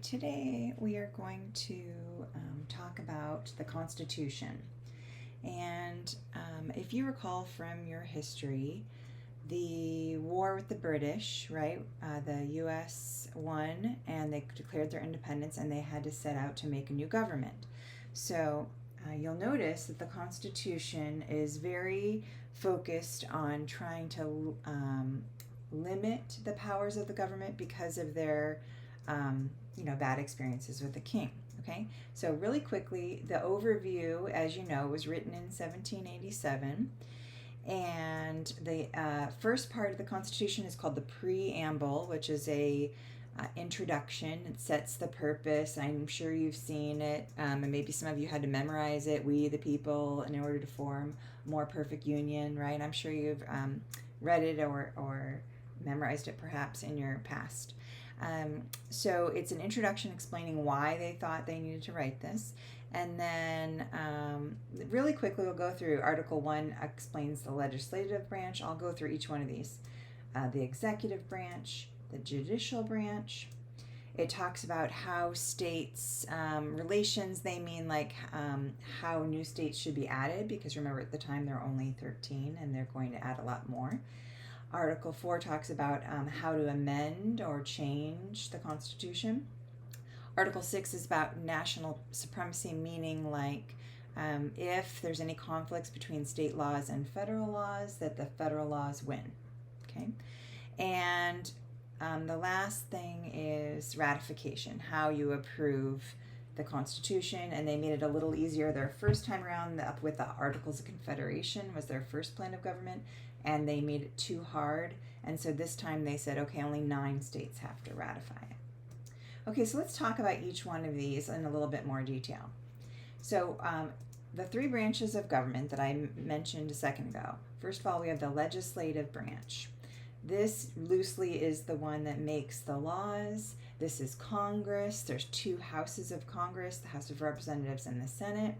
right, today we are going to talk about the Constitution. And if you recall from your history, the war with the British, right? The U.S. won and they declared their independence and they had to set out to make a new government. So you'll notice that the Constitution is very focused on trying to limit the powers of the government because of their bad experiences with the king. Okay, so really quickly, the overview, as you know, was written in 1787, and the first part of the Constitution is called the preamble, which is a introduction. It sets the purpose. I'm sure you've seen it, and maybe some of you had to memorize it. We the people, in order to form a more perfect union, right? I'm sure you've read it or memorized it perhaps in your past. So it's an introduction explaining why they thought they needed to write this. And then really quickly we'll go through Article 1 explains the legislative branch. I'll go through each one of these. The executive branch, the judicial branch. It talks about how states, relations, they mean like how new states should be added, because remember at the time there are only 13 and they're going to add a lot more. Article 4 talks about how to amend or change the Constitution. Article 6 is about national supremacy, meaning like if there's any conflicts between state laws and federal laws, that the federal laws win. Okay, and the last thing is ratification, how you approve the Constitution, and they made it a little easier their first time around. Up with the Articles of Confederation was their first plan of government, and they made it too hard, and so this time they said, okay, only 9 states have to ratify it. Okay, so let's talk about each one of these in a little bit more detail. So the 3 branches of government that I mentioned a second ago. First of all, we have the legislative branch. This loosely is the one that makes the laws. This is Congress. There's 2 houses of Congress, the House of Representatives and the Senate.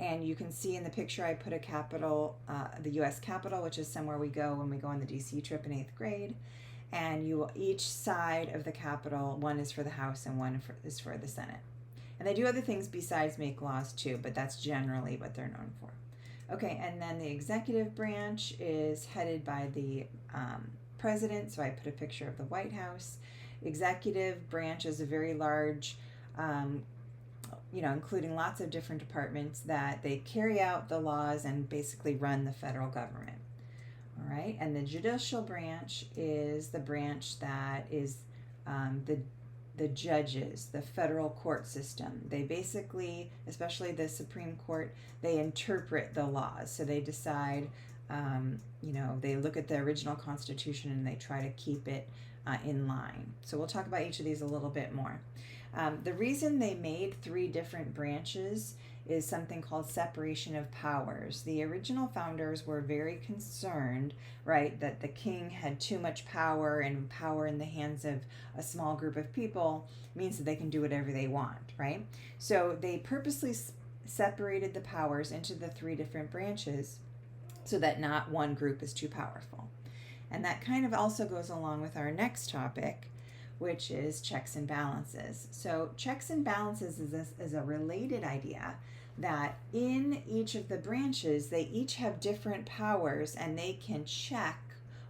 And you can see in the picture I put a capital, the U.S. Capitol, which is somewhere we go when we go on the D.C. trip in 8th grade. And you will, each side of the Capitol, one is for the House and one is for the Senate. And they do other things besides make laws too, but that's generally what they're known for. Okay, and then the executive branch is headed by the president. So I put a picture of the White House. Executive branch is a very large including lots of different departments that they carry out the laws and basically run the federal government. All right, and the judicial branch is the branch that is the judges, the federal court system. They basically, especially the Supreme Court, they interpret the laws. So they decide, they look at the original Constitution and they try to keep it in line. So we'll talk about each of these a little bit more. The reason they made 3 different branches is something called separation of powers. The original founders were very concerned, right, that the king had too much power, and power in the hands of a small group of people means that they can do whatever they want, right? So they purposely separated the powers into the 3 different branches so that not one group is too powerful. And that kind of also goes along with our next topic, which is checks and balances. So checks and balances is a related idea that in each of the branches, they each have different powers and they can check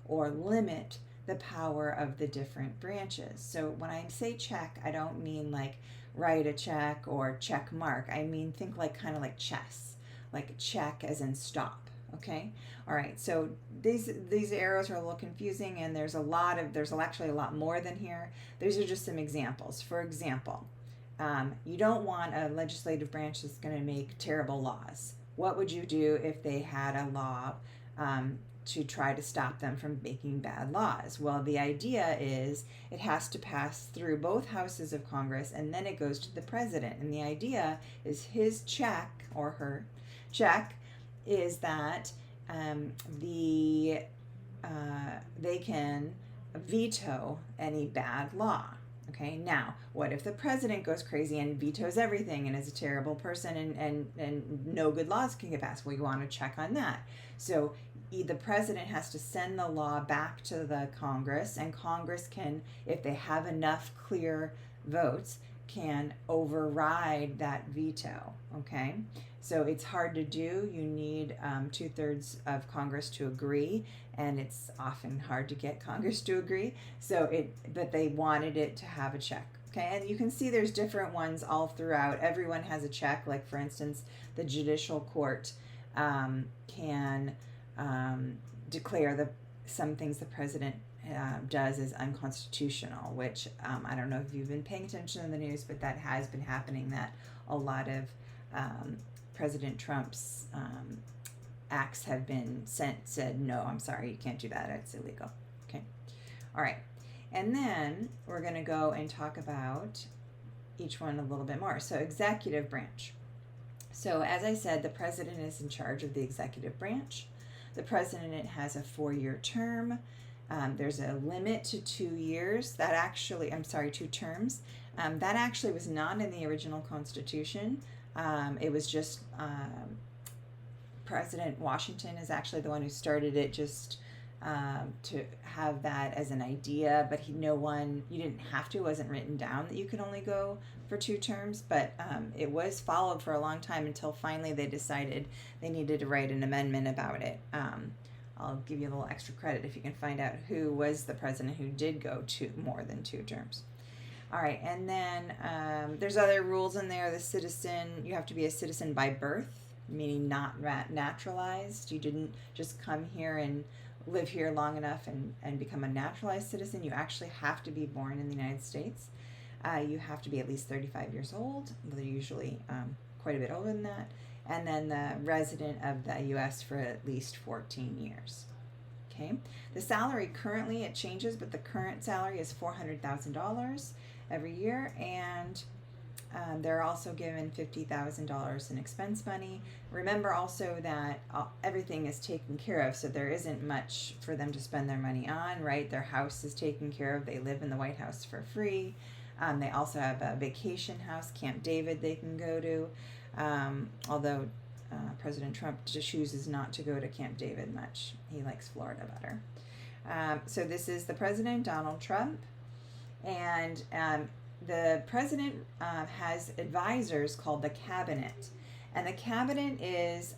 or limit the power of the different branches. So when I say check, I don't mean like write a check or check mark. I mean think like kind of like chess, like check as in stop. Okay. All right. So these arrows are a little confusing, and there's actually a lot more than here. These are just some examples. For example, you don't want a legislative branch that's going to make terrible laws. What would you do if they had a law to try to stop them from making bad laws? Well, the idea is it has to pass through both houses of Congress, and then it goes to the president. And the idea is his check or her check is that they can veto any bad law. Okay, now what if the president goes crazy and vetoes everything and is a terrible person and no good laws can get passed? Well, you want to check on that. So the president has to send the law back to the Congress, and Congress can, if they have enough clear votes, can override that veto. Okay, so it's hard to do. You need 2/3 of Congress to agree, and it's often hard to get Congress to agree. But they wanted it to have a check. Okay, and you can see there's different ones all throughout. Everyone has a check. Like for instance, the judicial court can declare some things the president does as unconstitutional, which I don't know if you've been paying attention in the news, but that has been happening, that a lot of President Trump's acts have been said, no, I'm sorry, you can't do that, it's illegal. Okay, all right. And then we're going to go and talk about each one a little bit more. So executive branch. So as I said, the president is in charge of the executive branch. The president has a 4-year term. There's a limit to 2 years. 2 terms. That actually was not in the original Constitution. It was just President Washington is actually the one who started it, just to have that as an idea. But you didn't have to. It wasn't written down that you could only go for 2 terms. But it was followed for a long time until finally they decided they needed to write an amendment about it. I'll give you a little extra credit if you can find out who was the president who did go to more than 2 terms. All right, and then there's other rules in there. You have to be a citizen by birth, meaning not naturalized. You didn't just come here and live here long enough and become a naturalized citizen. You actually have to be born in the United States. You have to be at least 35 years old. They're usually quite a bit older than that. And then the resident of the U.S. for at least 14 years. Okay. The salary currently, it changes, but the current salary is $400,000 every year, and they're also given $50,000 in expense money. Remember also that everything is taken care of, so there isn't much for them to spend their money on, right? Their house is taken care of. They live in the White House for free. They also have a vacation house, Camp David, they can go to. Although President Trump chooses not to go to Camp David much. He likes Florida better. So this is the president, Donald Trump. And the president has advisors called the cabinet. And the cabinet is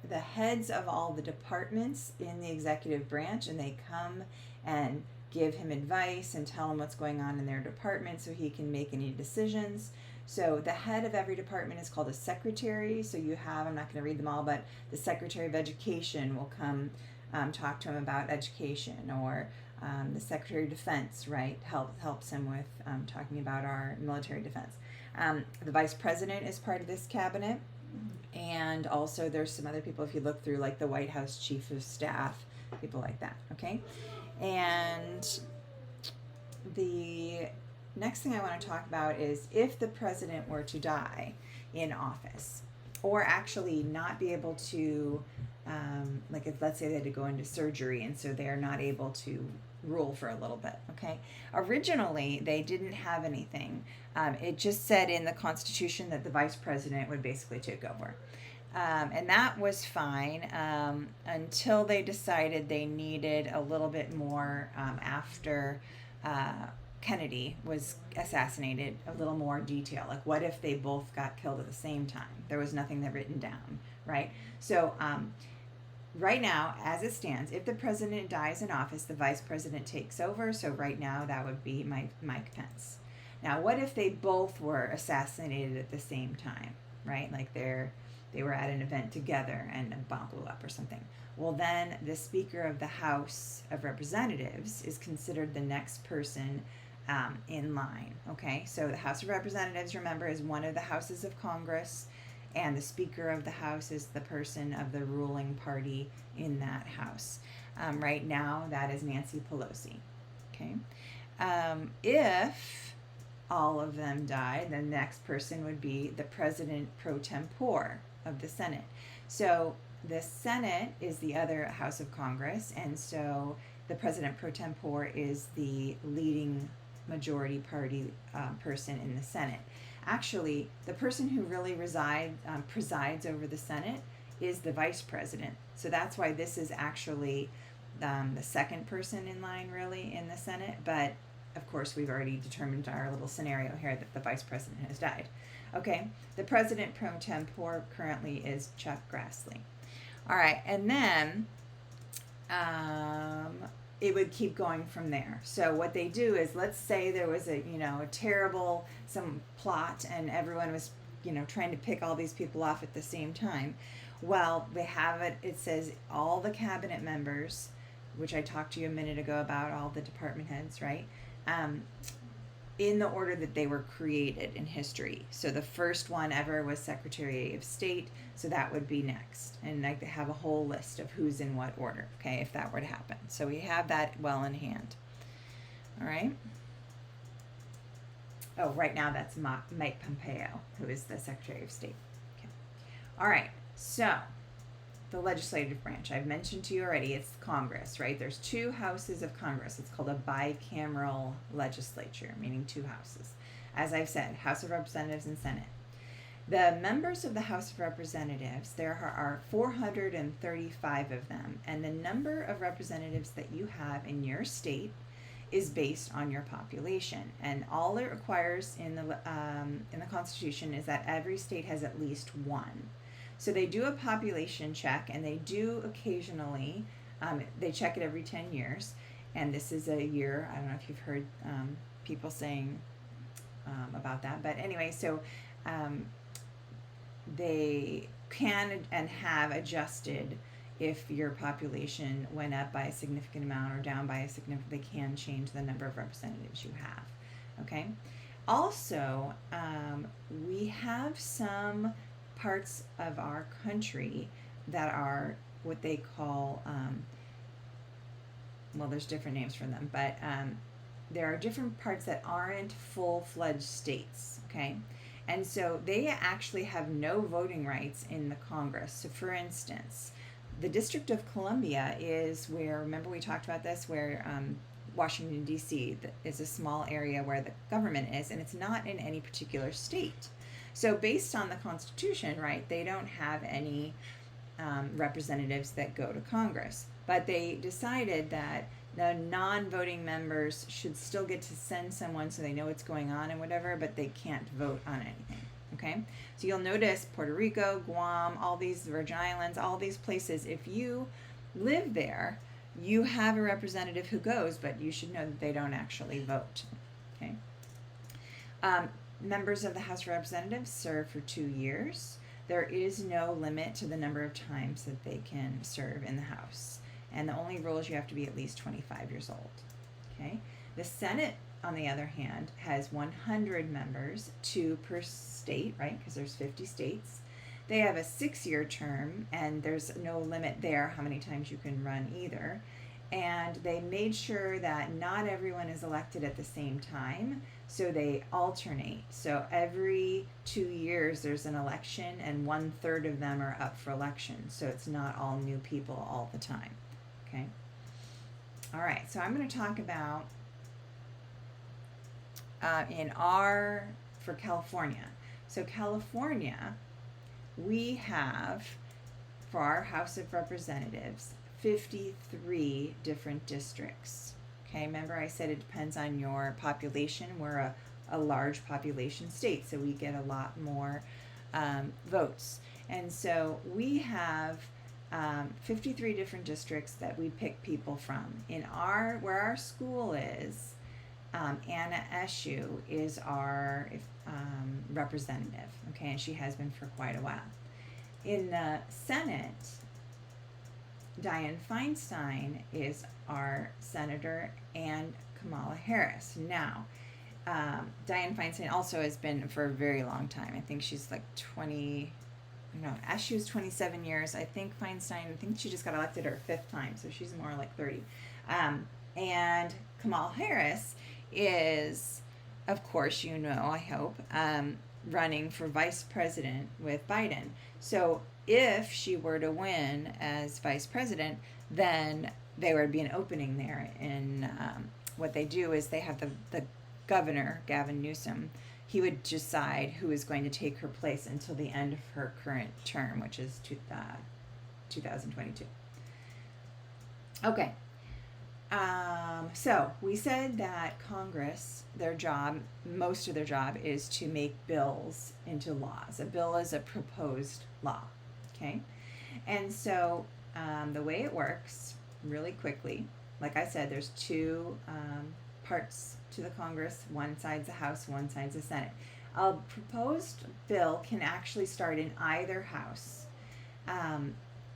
the heads of all the departments in the executive branch, and they come and give him advice and tell him what's going on in their department so he can make any decisions. So the head of every department is called a secretary. So you have, I'm not going to read them all, but the Secretary of Education will come talk to him about education, or the Secretary of Defense, right, helps him with talking about our military defense. The Vice President is part of this cabinet, and also there's some other people, if you look through, like the White House Chief of Staff, people like that, okay? And the next thing I want to talk about is if the president were to die in office, or actually not be able to, like if let's say they had to go into surgery and so they're not able to rule for a little bit, okay? Originally, they didn't have anything. It just said in the Constitution that the vice president would basically take over. And that was fine until they decided they needed a little bit more after Kennedy was assassinated, a little more detail. Like, what if they both got killed at the same time? There was nothing that written down, right? So right now, as it stands, if the president dies in office, the vice president takes over. So right now, that would be Mike Pence. Now, what if they both were assassinated at the same time, right? Like they were at an event together and a bomb blew up or something. Well, then the Speaker of the House of Representatives is considered the next person in line, okay? So the House of Representatives, remember, is one of the houses of Congress, and the Speaker of the House is the person of the ruling party in that house. Right now, that is Nancy Pelosi, okay? If all of them died, the next person would be the President pro tempore of the Senate. So the Senate is the other house of Congress, and so the President pro tempore is the leading majority party person in the Senate. Actually, the person who really presides over the Senate is the vice president. So that's why this is actually the second person in line, really, in the Senate. But of course, we've already determined our little scenario here that the vice president has died. Okay, the president pro tempore currently is Chuck Grassley. All right, and then it would keep going from there. So what they do is, let's say there was a terrible some plot, and everyone was trying to pick all these people off at the same time. Well, they have it. It says all the cabinet members, which I talked to you a minute ago about, all the department heads, right? In the order that they were created in history. So the first one ever was Secretary of State, so that would be next. And I have a whole list of who's in what order, okay, if that were to happen. So we have that well in hand. All right. Oh, right now that's Mike Pompeo, who is the Secretary of State. Okay. All right, so the legislative branch, I've mentioned to you already, it's Congress, right? There's two houses of Congress. It's called a bicameral legislature, meaning two houses. As I've said, House of Representatives and Senate. The members of the House of Representatives, there are 435 of them, and the number of representatives that you have in your state is based on your population. And all it requires in the Constitution is that every state has at least one. So they do a population check, and they do occasionally, they check it every 10 years. And this is a year, I don't know if you've heard people saying about that. But anyway, so they can and have adjusted if your population went up by a significant amount or down by a significant, they can change the number of representatives you have. Okay. Also, we have some parts of our country that are what they call, well, there's different names for them, but there are different parts that aren't full-fledged states, okay? And so they actually have no voting rights in the Congress. So for instance, the District of Columbia is where, remember we talked about this, where Washington, D.C. is a small area where the government is, and it's not in any particular state. So based on the Constitution, right, they don't have any representatives that go to Congress. But they decided that the non-voting members should still get to send someone so they know what's going on and whatever, but they can't vote on anything, okay? So you'll notice Puerto Rico, Guam, all these Virgin Islands, all these places, if you live there, you have a representative who goes, but you should know that they don't actually vote, okay? Members of the House of Representatives serve for 2 years. There is no limit to the number of times that they can serve in the House. And the only rule is you have to be at least 25 years old. Okay. The Senate, on the other hand, has 100 members, 2 per state, right? Because there's 50 states. They have a 6-year term, and there's no limit there how many times you can run either. And they made sure that not everyone is elected at the same time, so they alternate. So every 2 years there's an election, and 1/3 of them are up for election. So it's not all new people all the time. Okay. All right. So I'm going to talk about for California. So California, we have, for our House of Representatives, 53 different districts. Okay, remember I said it depends on your population. We're a large population state, so we get a lot more votes. And so we have 53 different districts that we pick people from. Where our school is, Anna Eshoo is our representative, okay, and she has been for quite a while. In the Senate, Dianne Feinstein is our senator, and Kamala Harris. Now, Dianne Feinstein also has been for a very long time. I think she's like Eshoo's 27 years. I think Feinstein, she just got elected her 5th time, so she's more like 30. And Kamala Harris is, of course, I hope, running for vice president with Biden. So if she were to win as vice president, then there would be an opening there. And what they do is they have the governor, Gavin Newsom. He would decide who is going to take her place until the end of her current term, which is 2022. Okay. So we said that Congress, their job, most of their job is to make bills into laws. A bill is a proposed law, okay? And so the way it works, really quickly, like I said, there's two parts to the Congress. One side's the House, one side's the Senate. A proposed bill can actually start in either house.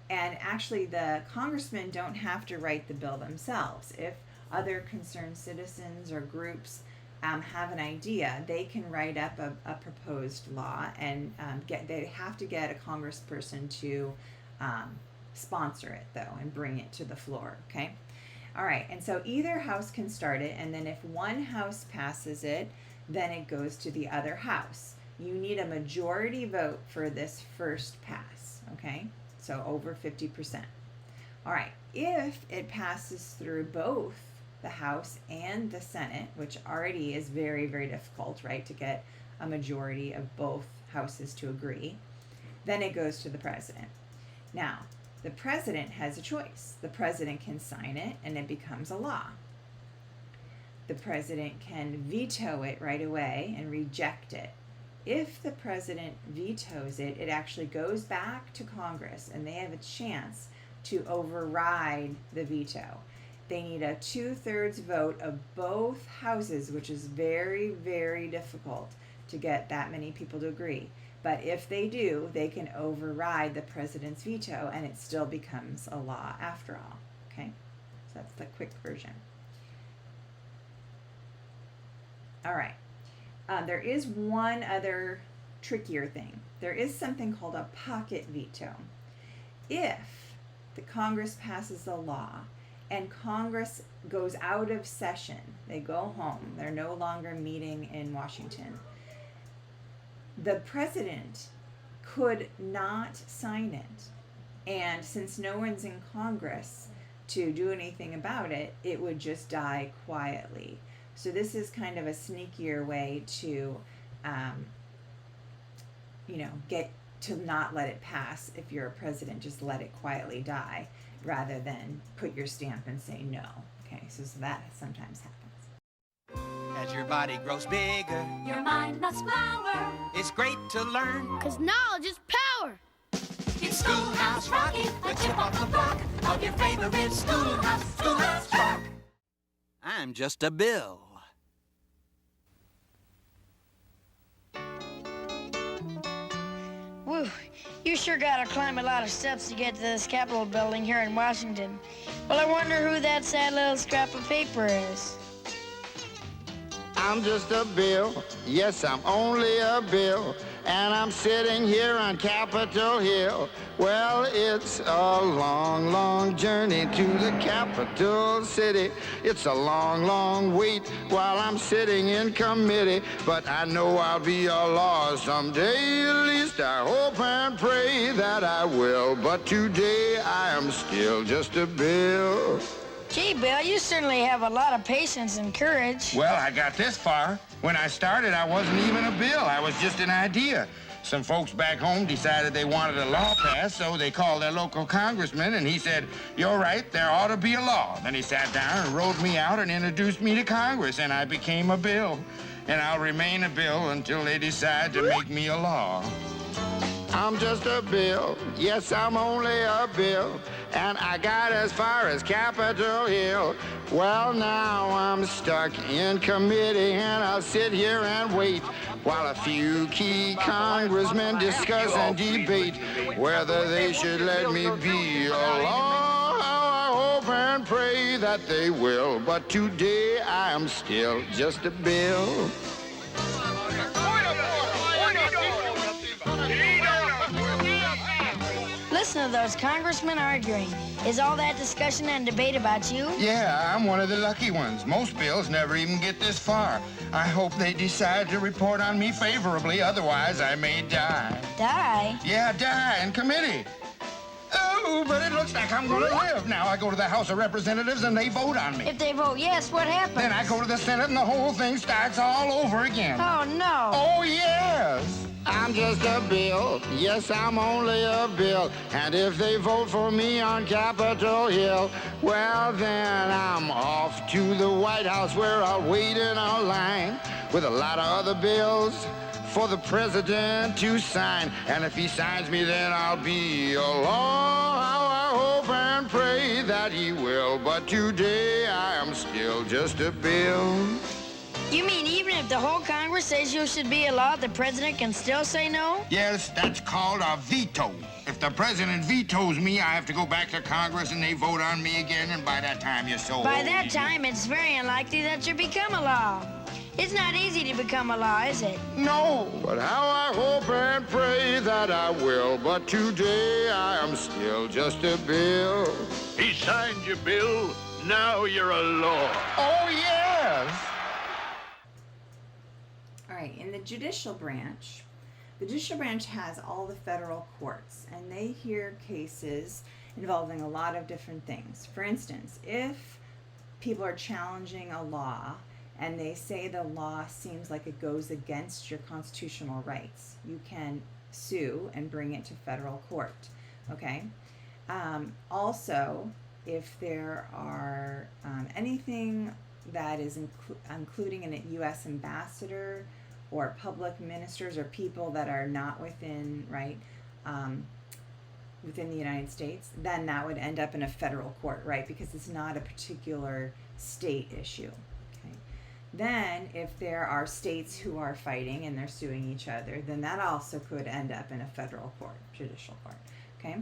And actually, the congressmen don't have to write the bill themselves. If other concerned citizens or groups have an idea, they can write up a proposed law, and they have to get a congressperson to sponsor it, though, and bring it to the floor, okay? All right, and so either house can start it, and then if one house passes it, then it goes to the other house. You need a majority vote for this first pass, okay? So over 50%. All right, if it passes through both the House and the Senate, which already is very, very difficult, right, to get a majority of both houses to agree, then it goes to the president. Now, the president has a choice. The president can sign it and it becomes a law. The president can veto it right away and reject it. If the president vetoes it, it actually goes back to Congress and they have a chance to override the veto. They need a 2/3 vote of both houses, which is very, very difficult to get that many people to agree. But if they do, they can override the president's veto and it still becomes a law after all. Okay? So that's the quick version. All right. There is one other trickier thing. There is something called a pocket veto. If the Congress passes a law and Congress goes out of session, they go home, they're no longer meeting in Washington, the president could not sign it. And since no one's in Congress to do anything about it, it would just die quietly. So this is kind of a sneakier way to, get to not let it pass. If you're a president, just let it quietly die rather than put your stamp and say no. Okay, so that sometimes happens. As your body grows bigger, your mind must flower. It's great to learn, 'Cause knowledge is power. It's Schoolhouse Rocky, the chip off the block of your favorite Schoolhouse Rock. I'm just a Bill. Whew, you sure gotta climb a lot of steps to get to this Capitol building here in Washington. Well, I wonder who that sad little scrap of paper is. I'm just a Bill, yes, I'm only a Bill, and I'm sitting here on Capitol Hill. Well, it's a long, long journey to the capital city. It's a long, long wait while I'm sitting in committee, but I know I'll be a law someday. At least I hope and pray that I will, but today I am still just a Bill. Gee, Bill, you certainly have a lot of patience and courage. Well, I got this far. When I started, I wasn't even a bill. I was just an idea. Some folks back home decided they wanted a law passed, so they called their local congressman, and he said, "You're right, there ought to be a law." Then he sat down and wrote me out and introduced me to Congress, and I became a bill. And I'll remain a bill until they decide to make me a law. I'm just a bill, yes, I'm only a bill, and I got as far as Capitol Hill. Well, now I'm stuck in committee, and I'll sit here and wait while a few key congressmen discuss and debate whether they should let me be a law. I hope and pray that they will, but today I am still just a bill. Listen to those congressmen arguing. Is all that discussion and debate about you? Yeah, I'm one of the lucky ones. Most bills never even get this far. I hope they decide to report on me favorably, otherwise I may die. Die? Yeah, die in committee. Oh, but it looks like I'm going to live. Now I go to the House of Representatives and they vote on me. If they vote yes, what happens? Then I go to the Senate and the whole thing starts all over again. Oh, no. Oh, yes. I'm just a bill. Yes, I'm only a bill. And if they vote for me on Capitol Hill, well, then I'm off to the White House where I'll wait in a line with a lot of other bills for the president to sign. And if he signs me, then I'll be a law. How I hope and pray that he will. But today I am still just a bill. You mean even if the whole Congress says you should be a law, the president can still say no? Yes, that's called a veto. If the president vetoes me, I have to go back to Congress and they vote on me again, and by that time you're so By old. that time, it's very unlikely that you become a law. It's not easy to become a law, is it? No, but how I hope and pray that I will. But today I am still just a bill. He signed your bill. Now you're a law. Oh, yes. All right, in the judicial branch has all the federal courts, and they hear cases involving a lot of different things. For instance, if people are challenging a law and they say the law seems like it goes against your constitutional rights, you can sue and bring it to federal court. Okay. Also, if there are anything that is including a U.S. ambassador or public ministers or people that are not within within the United States, then that would end up in a federal court, right? Because it's not a particular state issue. Okay. Then, if there are states who are fighting and they're suing each other, then that also could end up in a federal court, judicial court. Okay.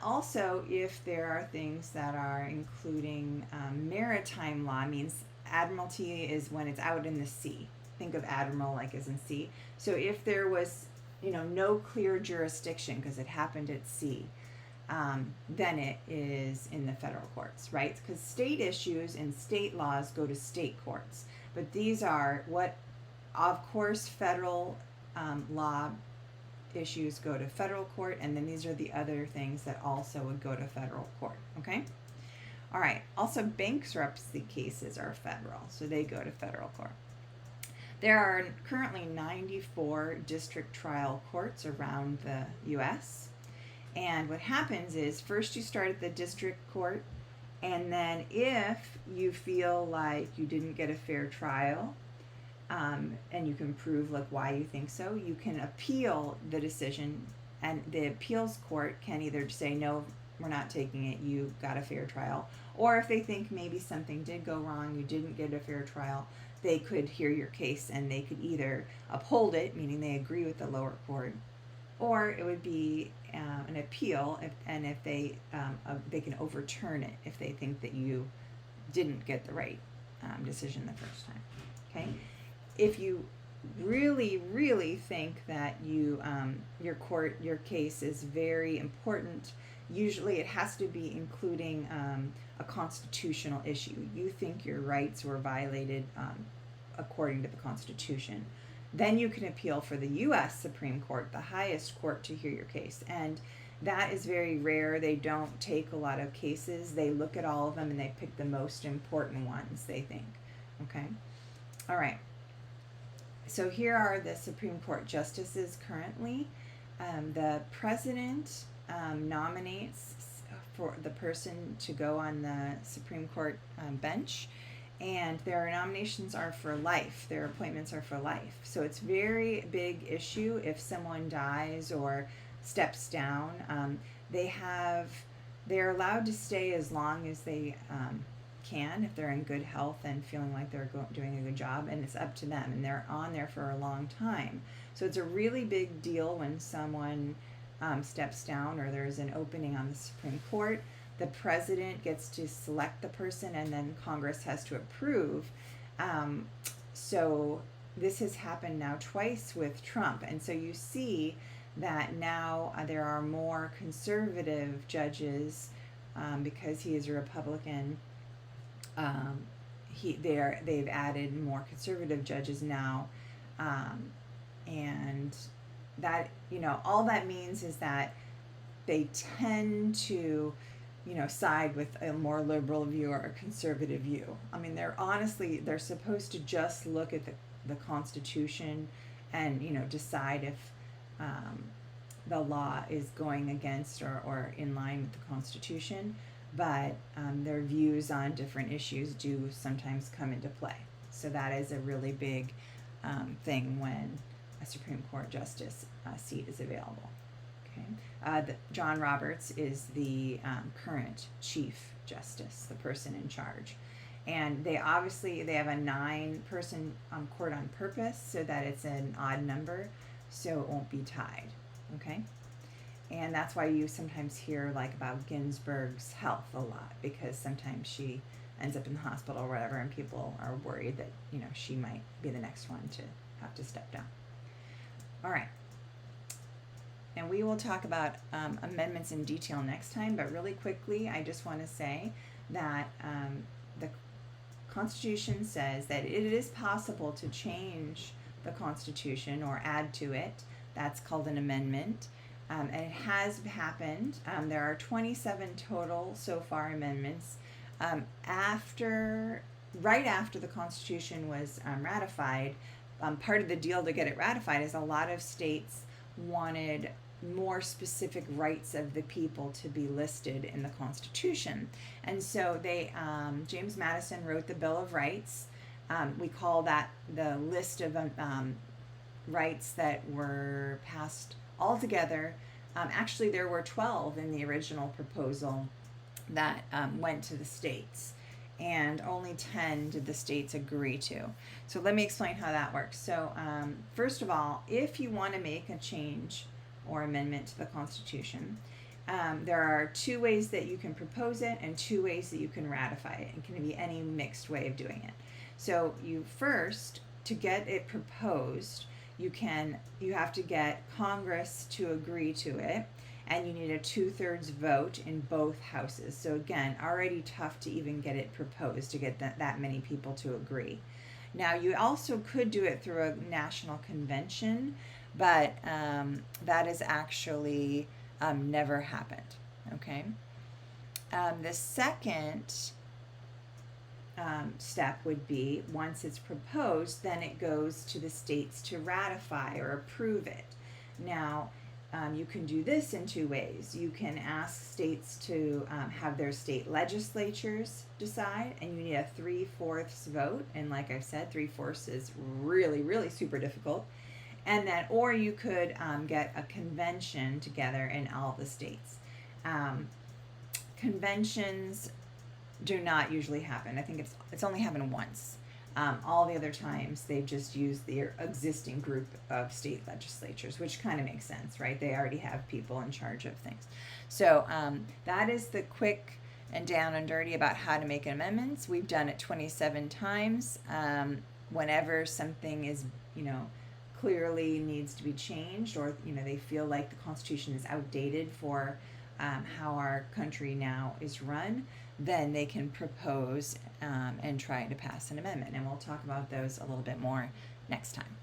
Also, if there are things that are including maritime law, means admiralty is when it's out in the sea. Think of admiral like as in sea. So if there was, no clear jurisdiction because it happened at sea, then it is in the federal courts, right? Because state issues and state laws go to state courts. But these are of course, federal law issues go to federal court, and then these are the other things that also would go to federal court, okay? All right, also bankruptcy cases are federal, so they go to federal court. There are currently 94 district trial courts around the U.S., and what happens is first you start at the district court, and then if you feel like you didn't get a fair trial, and you can prove why you think so, you can appeal the decision, and the appeals court can either say, no, we're not taking it, you got a fair trial, or if they think maybe something did go wrong, you didn't get a fair trial, they could hear your case and they could either uphold it, meaning they agree with the lower court, or it would be an appeal, if they can overturn it if they think that you didn't get the right decision the first time. Okay. If you really, really think that your case is very important, usually it has to be including a constitutional issue. You think your rights were violated according to the Constitution. Then you can appeal for the U.S. Supreme Court, the highest court to hear your case. And that is very rare. They don't take a lot of cases. They look at all of them and they pick the most important ones, they think. Okay? All right. So here are the Supreme Court justices currently. The president nominates for the person to go on the Supreme Court bench, and their nominations are for life. Their appointments are for life. So it's a very big issue if someone dies or steps down. They're allowed to stay as long as they can if they're in good health and feeling like they're doing a good job, and it's up to them, and they're on there for a long time. So it's a really big deal when someone steps down or there's an opening on the Supreme Court. The president gets to select the person, and then Congress has to approve. So this has happened now twice with Trump, and so you see that now there are more conservative judges because he is a Republican. They've added more conservative judges now, and that all that means is that they tend to side with a more liberal view or a conservative view. I mean, they're supposed to just look at the Constitution and decide if the law is going against or in line with the Constitution, but their views on different issues do sometimes come into play. So that is a really big thing when a Supreme Court justice seat is available. Okay, John Roberts is the current Chief Justice, the person in charge. And they have a 9-person court on purpose so that it's an odd number, so it won't be tied. Okay, and that's why you sometimes hear like about Ginsburg's health a lot, because sometimes she ends up in the hospital or whatever, and people are worried that she might be the next one to have to step down. All right, and we will talk about amendments in detail next time, but really quickly I just want to say that the Constitution says that it is possible to change the Constitution or add to it. That's called an amendment, and it has happened. There are 27 total so far amendments. Right after the Constitution was ratified, part of the deal to get it ratified is a lot of states wanted more specific rights of the people to be listed in the Constitution. And so James Madison wrote the Bill of Rights. We call that the list of rights that were passed all together. Actually, there were 12 in the original proposal that went to the states, and only 10 did the states agree to. So let me explain how that works. So first of all, if you want to make a change or amendment to the Constitution, there are 2 ways that you can propose it and 2 ways that you can ratify it. It can be any mixed way of doing it. So to get it proposed, you have to get Congress to agree to it, and you need a 2/3 vote in both houses. So again, already tough to even get it proposed, to get that many people to agree. Now, you also could do it through a national convention, but that has actually never happened. Okay. The second step would be, once it's proposed, then it goes to the states to ratify or approve it. Now, you can do this in 2 ways. You can ask states to have their state legislatures decide, and you need a 3/4 vote. And like I've said, 3/4 is really, really super difficult. And then, or you could get a convention together in all the states. Conventions do not usually happen. I think it's only happened once. All the other times they've just used their existing group of state legislatures, which kind of makes sense, right? They already have people in charge of things. So that is the quick and down and dirty about how to make amendments. We've done it 27 times. Whenever something is, clearly needs to be changed, or they feel like the Constitution is outdated for how our country now is run, then they can propose and try to pass an amendment. And we'll talk about those a little bit more next time.